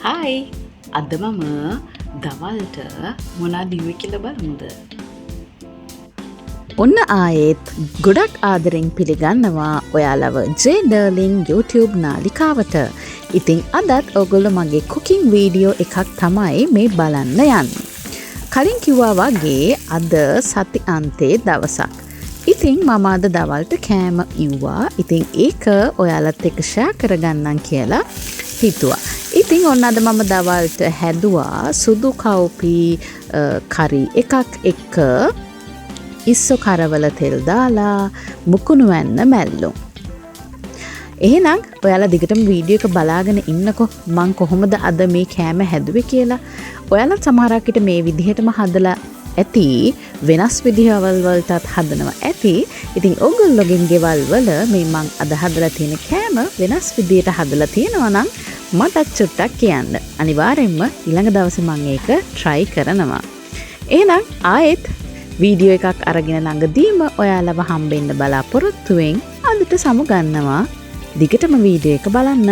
Hi අද මම දවල්ට මොනාද ඉුවේ කියලා බලමුද? ඔන්න ආයෙත් ගොඩක් ආදරෙන් පිළිගන්නවා ඔයාලව ජේඩර්ලින් YouTube නාලිකාවට. ඉතින් අදත් ඔගොල්ලෝ මගේ කුකින් වීඩියෝ එකක් තමයි මේ බලන්න යන්නේ. කලින් කිව්වා වගේ අද සති අන්තයේ දවසක්. ඉතින් මම අද දවල්ට කෑම ඉව්වා. ඉතින් ඒක ඔයාලත් එක්ක ෂෙයා කරගන්නම් කියලා හිතුවා. ඉතින් ඔන්න අද මම දවල්ට හැදුවා සුදු කව්පි කරි එකක් එක්ක ඉස්සෝ කරවල තෙල් දාලා මුකුණු වැන්න මැල්ලුම්. එහෙනම් ඔයාලා දිගටම වීඩියෝ එක බලාගෙන ඉන්නකෝ මං කොහොමද අද මේ කෑම හැදුවේ කියලා. ඔයාලා සමහරක් විට මේ විදිහටම හදලා ඇති, වෙනස් විදිහවල් වලටත් හදනවා ඇති. ඉතින් ඔයගොල්ලෝගෙන් ගෙවල් වල මේ මං අද හදලා තියෙන කෑම වෙනස් විදිහට හදලා තියෙනවා නම් මටත් චුට්ටක් කියන්න. අනිවාර්යෙන්ම ඊළඟ දවසේ මම ඒක try කරනවා. එහෙනම් ආයෙත් වීඩියෝ එකක් අරගෙන ළඟදීම ඔයාලව හම්බෙන්න බලාපොරොත්තු වෙන් අදට සමු ගන්නවා. දිගටම වීඩියෝ එක බලන්න.